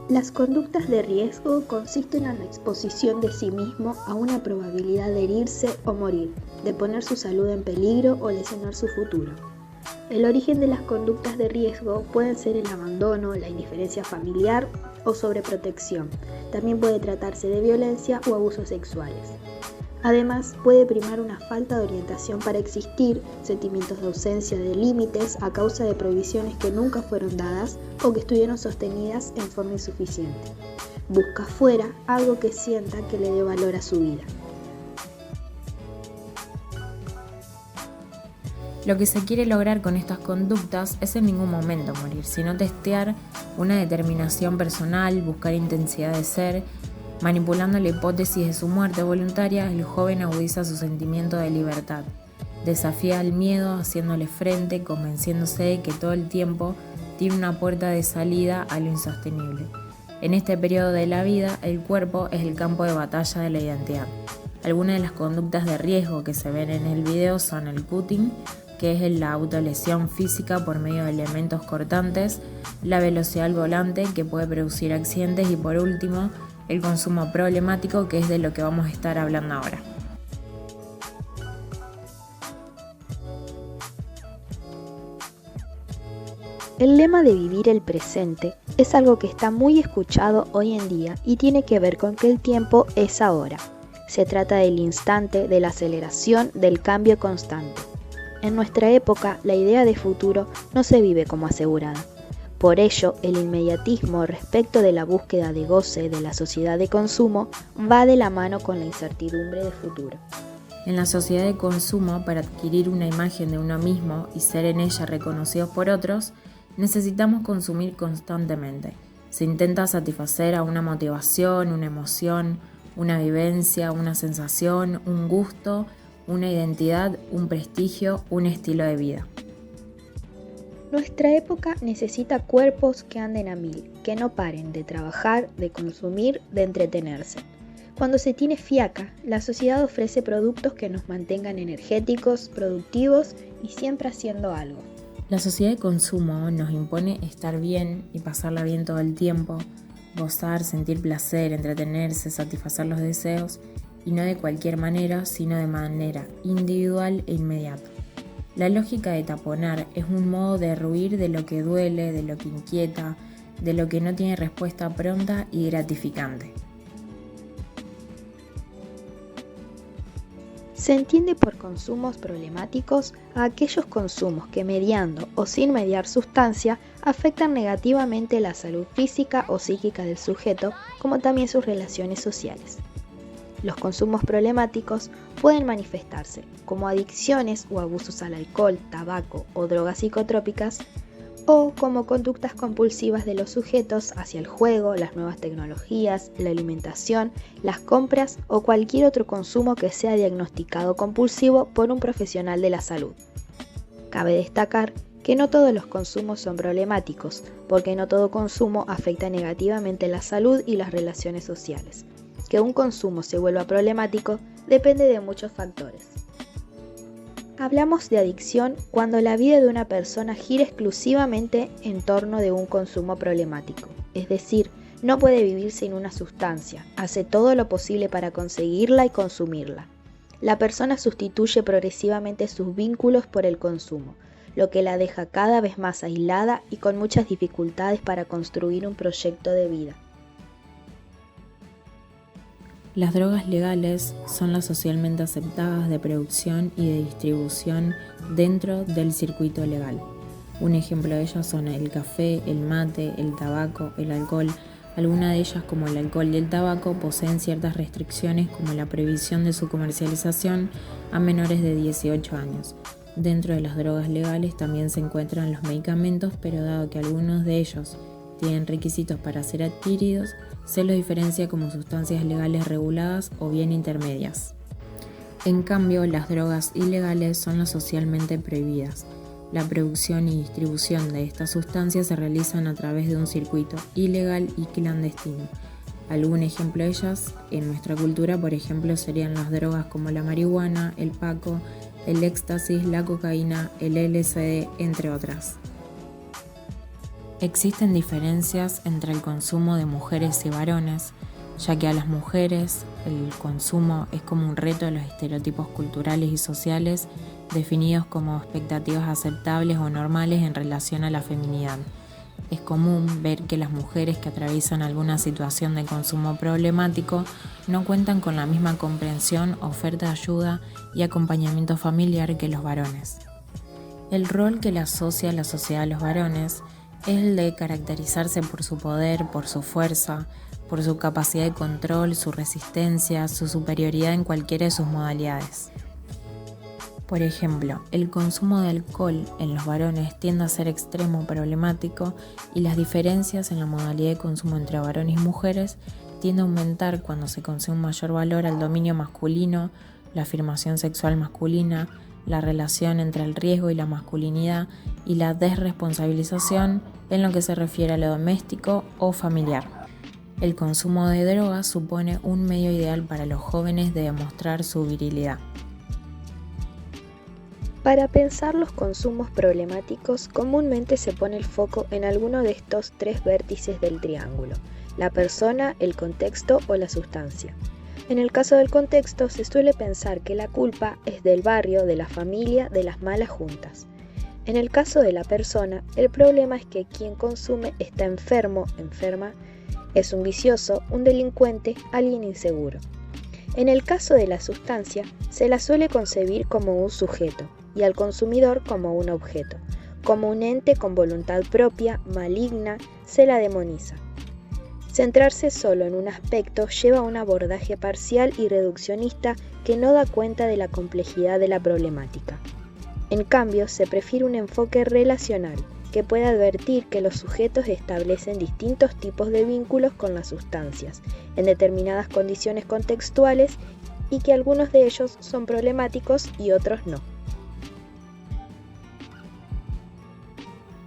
Las conductas de riesgo consisten en la exposición de sí mismo a una probabilidad de herirse o morir, de poner su salud en peligro o lesionar su futuro. El origen de las conductas de riesgo pueden ser el abandono, la indiferencia familiar o sobreprotección. También puede tratarse de violencia o abusos sexuales. Además, puede primar una falta de orientación para existir, sentimientos de ausencia de límites a causa de prohibiciones que nunca fueron dadas o que estuvieron sostenidas en forma insuficiente. Busca fuera algo que sienta que le dé valor a su vida. Lo que se quiere lograr con estas conductas es en ningún momento morir, sino testear una determinación personal, buscar intensidad de ser. Manipulando la hipótesis de su muerte voluntaria, el joven agudiza su sentimiento de libertad. Desafía el miedo haciéndole frente, convenciéndose de que todo el tiempo tiene una puerta de salida a lo insostenible. En este periodo de la vida, el cuerpo es el campo de batalla de la identidad. Algunas de las conductas de riesgo que se ven en el video son el cutting, que es la autolesión física por medio de elementos cortantes, la velocidad al volante, que puede producir accidentes, y por último, el consumo problemático, que es de lo que vamos a estar hablando ahora. El lema de vivir el presente es algo que está muy escuchado hoy en día y tiene que ver con que el tiempo es ahora. Se trata del instante, de la aceleración, del cambio constante. En nuestra época, la idea de futuro no se vive como asegurada. Por ello, el inmediatismo respecto de la búsqueda de goce de la sociedad de consumo va de la mano con la incertidumbre de futuro. En la sociedad de consumo, para adquirir una imagen de uno mismo y ser en ella reconocidos por otros, necesitamos consumir constantemente. Se intenta satisfacer a una motivación, una emoción, una vivencia, una sensación, un gusto, una identidad, un prestigio, un estilo de vida. Nuestra época necesita cuerpos que anden a mil, que no paren de trabajar, de consumir, de entretenerse. Cuando se tiene fiaca, la sociedad ofrece productos que nos mantengan energéticos, productivos y siempre haciendo algo. La sociedad de consumo nos impone estar bien y pasarla bien todo el tiempo, gozar, sentir placer, entretenerse, satisfacer los deseos, y no de cualquier manera, sino de manera individual e inmediata. La lógica de taponar es un modo de huir de lo que duele, de lo que inquieta, de lo que no tiene respuesta pronta y gratificante. Se entiende por consumos problemáticos a aquellos consumos que, mediando o sin mediar sustancia, afectan negativamente la salud física o psíquica del sujeto, como también sus relaciones sociales. Los consumos problemáticos pueden manifestarse como adicciones o abusos al alcohol, tabaco o drogas psicotrópicas, o como conductas compulsivas de los sujetos hacia el juego, las nuevas tecnologías, la alimentación, las compras o cualquier otro consumo que sea diagnosticado compulsivo por un profesional de la salud. Cabe destacar que no todos los consumos son problemáticos, porque no todo consumo afecta negativamente la salud y las relaciones sociales. Que un consumo se vuelva problemático depende de muchos factores. Hablamos de adicción cuando la vida de una persona gira exclusivamente en torno de un consumo problemático, es decir, no puede vivir sin una sustancia, hace todo lo posible para conseguirla y consumirla. La persona sustituye progresivamente sus vínculos por el consumo, lo que la deja cada vez más aislada y con muchas dificultades para construir un proyecto de vida. Las drogas legales son las socialmente aceptadas de producción y de distribución dentro del circuito legal. Un ejemplo de ellas son el café, el mate, el tabaco, el alcohol. Algunas de ellas, como el alcohol y el tabaco, poseen ciertas restricciones como la prohibición de su comercialización a menores de 18 años. Dentro de las drogas legales también se encuentran los medicamentos, pero dado que algunos de ellos tienen requisitos para ser adquiridos, se los diferencia como sustancias legales reguladas o bien intermedias. En cambio, las drogas ilegales son las socialmente prohibidas. La producción y distribución de estas sustancias se realizan a través de un circuito ilegal y clandestino. Algún ejemplo de ellas en nuestra cultura, por ejemplo, serían las drogas como la marihuana, el paco, el éxtasis, la cocaína, el LSD, entre otras. Existen diferencias entre el consumo de mujeres y varones, ya que a las mujeres el consumo es como un reto de los estereotipos culturales y sociales definidos como expectativas aceptables o normales en relación a la feminidad. Es común ver que las mujeres que atraviesan alguna situación de consumo problemático no cuentan con la misma comprensión, oferta de ayuda y acompañamiento familiar que los varones. El rol que le asocia la sociedad a los varones es el de caracterizarse por su poder, por su fuerza, por su capacidad de control, su resistencia, su superioridad en cualquiera de sus modalidades. Por ejemplo, el consumo de alcohol en los varones tiende a ser extremo problemático y las diferencias en la modalidad de consumo entre varones y mujeres tiende a aumentar cuando se concede un mayor valor al dominio masculino, la afirmación sexual masculina, la relación entre el riesgo y la masculinidad y la desresponsabilización en lo que se refiere a lo doméstico o familiar. El consumo de drogas supone un medio ideal para los jóvenes de demostrar su virilidad. Para pensar los consumos problemáticos, comúnmente se pone el foco en alguno de estos tres vértices del triángulo: la persona, el contexto o la sustancia. En el caso del contexto, se suele pensar que la culpa es del barrio, de la familia, de las malas juntas. En el caso de la persona, el problema es que quien consume está enfermo, enferma, es un vicioso, un delincuente, alguien inseguro. En el caso de la sustancia, se la suele concebir como un sujeto y al consumidor como un objeto, como un ente con voluntad propia, maligna, se la demoniza. Centrarse solo en un aspecto lleva a un abordaje parcial y reduccionista que no da cuenta de la complejidad de la problemática. En cambio, se prefiere un enfoque relacional, que puede advertir que los sujetos establecen distintos tipos de vínculos con las sustancias, en determinadas condiciones contextuales, y que algunos de ellos son problemáticos y otros no.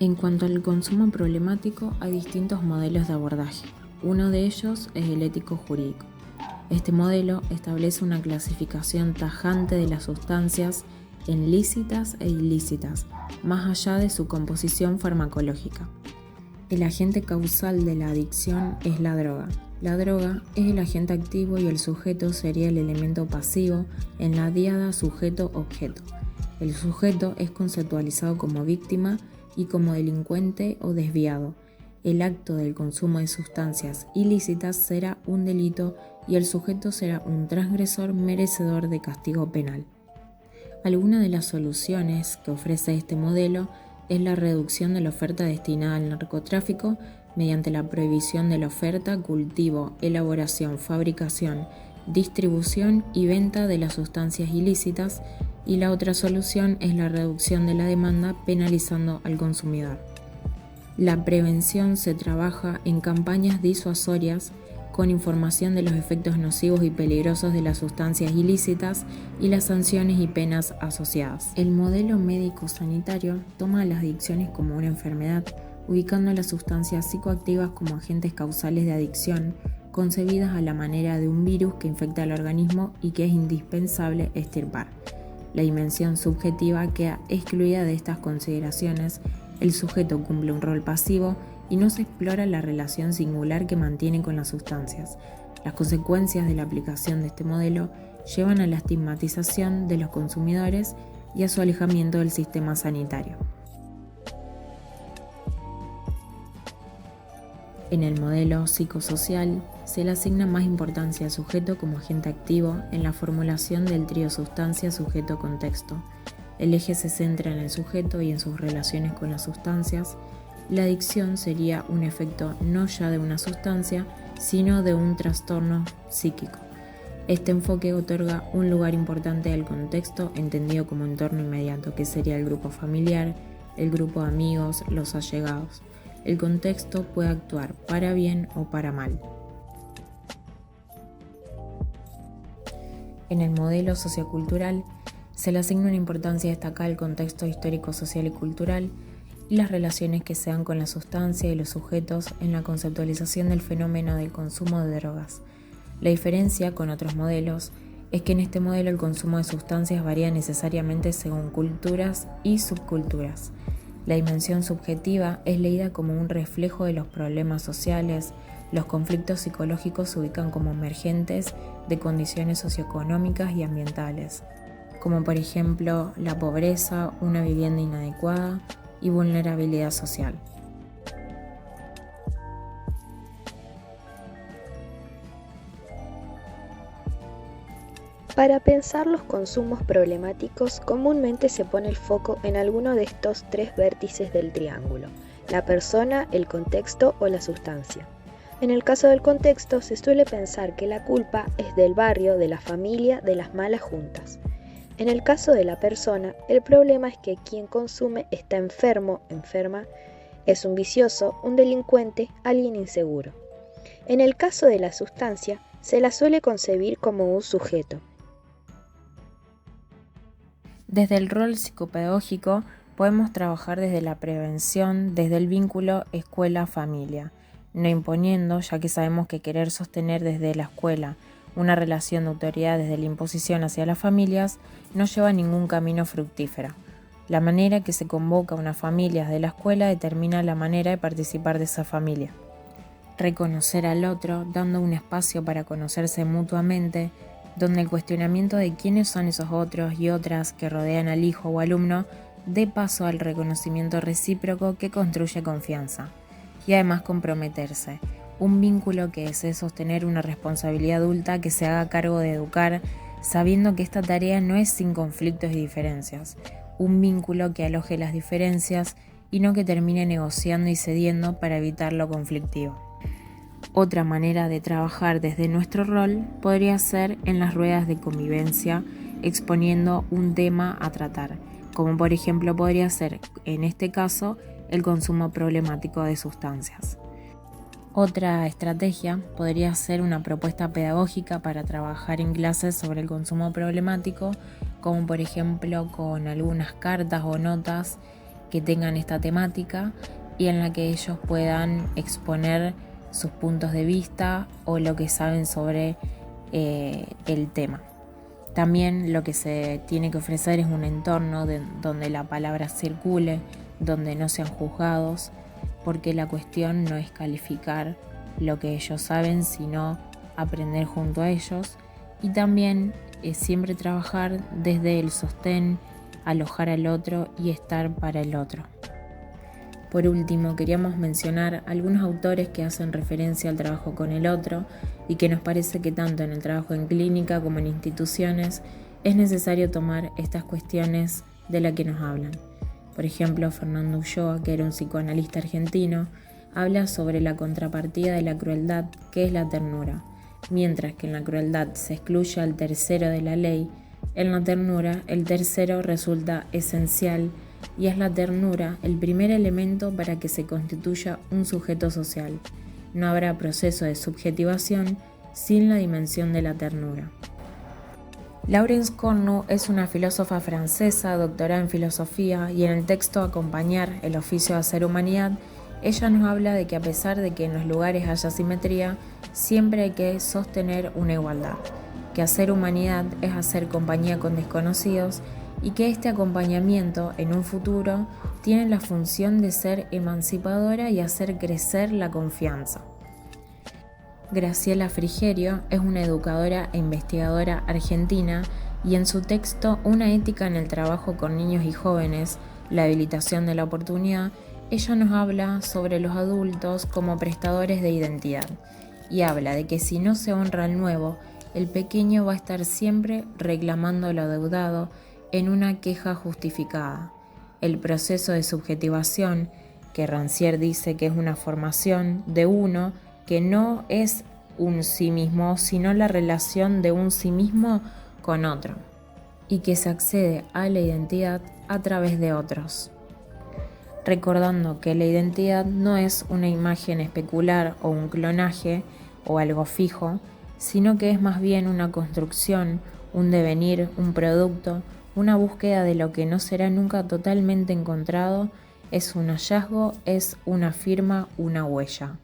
En cuanto al consumo problemático, hay distintos modelos de abordaje. Uno de ellos es el ético-jurídico. Este modelo establece una clasificación tajante de las sustancias en lícitas e ilícitas, más allá de su composición farmacológica. El agente causal de la adicción es la droga. La droga es el agente activo y el sujeto sería el elemento pasivo en la díada sujeto-objeto. El sujeto es conceptualizado como víctima y como delincuente o desviado. El acto del consumo de sustancias ilícitas será un delito y el sujeto será un transgresor merecedor de castigo penal. Alguna de las soluciones que ofrece este modelo es la reducción de la oferta destinada al narcotráfico mediante la prohibición de la oferta, cultivo, elaboración, fabricación, distribución y venta de las sustancias ilícitas, y la otra solución es la reducción de la demanda penalizando al consumidor. La prevención se trabaja en campañas disuasorias con información de los efectos nocivos y peligrosos de las sustancias ilícitas y las sanciones y penas asociadas. El modelo médico-sanitario toma las adicciones como una enfermedad, ubicando las sustancias psicoactivas como agentes causales de adicción, concebidas a la manera de un virus que infecta al organismo y que es indispensable extirpar. La dimensión subjetiva queda excluida de estas consideraciones, el sujeto cumple un rol pasivo y no se explora la relación singular que mantiene con las sustancias. Las consecuencias de la aplicación de este modelo llevan a la estigmatización de los consumidores y a su alejamiento del sistema sanitario. En el modelo psicosocial se le asigna más importancia al sujeto como agente activo en la formulación del trío sustancia-sujeto-contexto. El eje se centra en el sujeto y en sus relaciones con las sustancias. La adicción sería un efecto no ya de una sustancia, sino de un trastorno psíquico. Este enfoque otorga un lugar importante al contexto entendido como entorno inmediato, que sería el grupo familiar, el grupo de amigos, los allegados. El contexto puede actuar para bien o para mal. En el modelo sociocultural se le asigna una importancia destacada al contexto histórico, social y cultural y las relaciones que se dan con la sustancia y los sujetos en la conceptualización del fenómeno del consumo de drogas. La diferencia con otros modelos es que en este modelo el consumo de sustancias varía necesariamente según culturas y subculturas. La dimensión subjetiva es leída como un reflejo de los problemas sociales. Los conflictos psicológicos se ubican como emergentes de condiciones socioeconómicas y ambientales, como por ejemplo la pobreza, una vivienda inadecuada y vulnerabilidad social. Para pensar los consumos problemáticos, comúnmente se pone el foco en alguno de estos tres vértices del triángulo: la persona, el contexto o la sustancia. En el caso del contexto, se suele pensar que la culpa es del barrio, de la familia, de las malas juntas. En el caso de la persona, el problema es que quien consume está enfermo, enferma, es un vicioso, un delincuente, alguien inseguro. En el caso de la sustancia, se la suele concebir como un sujeto. Desde el rol psicopedagógico podemos trabajar desde la prevención, desde el vínculo escuela-familia, no imponiendo, ya que sabemos que querer sostener desde la escuela una relación de autoridad desde la imposición hacia las familias no lleva a ningún camino fructífero. La manera que se convoca a una familia de la escuela determina la manera de participar de esa familia. Reconocer al otro, dando un espacio para conocerse mutuamente, donde el cuestionamiento de quiénes son esos otros y otras que rodean al hijo o alumno dé paso al reconocimiento recíproco que construye confianza. Y además comprometerse, un vínculo que desee sostener una responsabilidad adulta que se haga cargo de educar, sabiendo que esta tarea no es sin conflictos y diferencias, un vínculo que aloje las diferencias y no que termine negociando y cediendo para evitar lo conflictivo. Otra manera de trabajar desde nuestro rol podría ser en las ruedas de convivencia, exponiendo un tema a tratar, como por ejemplo podría ser, en este caso, el consumo problemático de sustancias. Otra estrategia podría ser una propuesta pedagógica para trabajar en clases sobre el consumo problemático, como por ejemplo con algunas cartas o notas que tengan esta temática y en la que ellos puedan exponer sus puntos de vista o lo que saben sobre el tema. También lo que se tiene que ofrecer es un entorno donde la palabra circule, donde no sean juzgados, porque la cuestión no es calificar lo que ellos saben, sino aprender junto a ellos. Y también es siempre trabajar desde el sostén, alojar al otro y estar para el otro. Por último, queríamos mencionar algunos autores que hacen referencia al trabajo con el otro y que nos parece que tanto en el trabajo en clínica como en instituciones es necesario tomar estas cuestiones de las que nos hablan. Por ejemplo, Fernando Ulloa, que era un psicoanalista argentino, habla sobre la contrapartida de la crueldad, que es la ternura. Mientras que en la crueldad se excluye al tercero de la ley, en la ternura el tercero resulta esencial y es la ternura el primer elemento para que se constituya un sujeto social. No habrá proceso de subjetivación sin la dimensión de la ternura. Laurence Cornu es una filósofa francesa, doctorada en filosofía, y en el texto Acompañar, el oficio de hacer humanidad, ella nos habla de que a pesar de que en los lugares haya simetría, siempre hay que sostener una igualdad, que hacer humanidad es hacer compañía con desconocidos y que este acompañamiento en un futuro tiene la función de ser emancipadora y hacer crecer la confianza. Graciela Frigerio es una educadora e investigadora argentina y en su texto Una ética en el trabajo con niños y jóvenes, la habilitación de la oportunidad, ella nos habla sobre los adultos como prestadores de identidad y habla de que si no se honra al nuevo, el pequeño va a estar siempre reclamando lo adeudado en una queja justificada. El proceso de subjetivación, que Rancière dice que es una formación de uno que no es un sí mismo, sino la relación de un sí mismo con otro, y que se accede a la identidad a través de otros. Recordando que la identidad no es una imagen especular o un clonaje o algo fijo, sino que es más bien una construcción, un devenir, un producto, una búsqueda de lo que no será nunca totalmente encontrado, es un hallazgo, es una firma, una huella.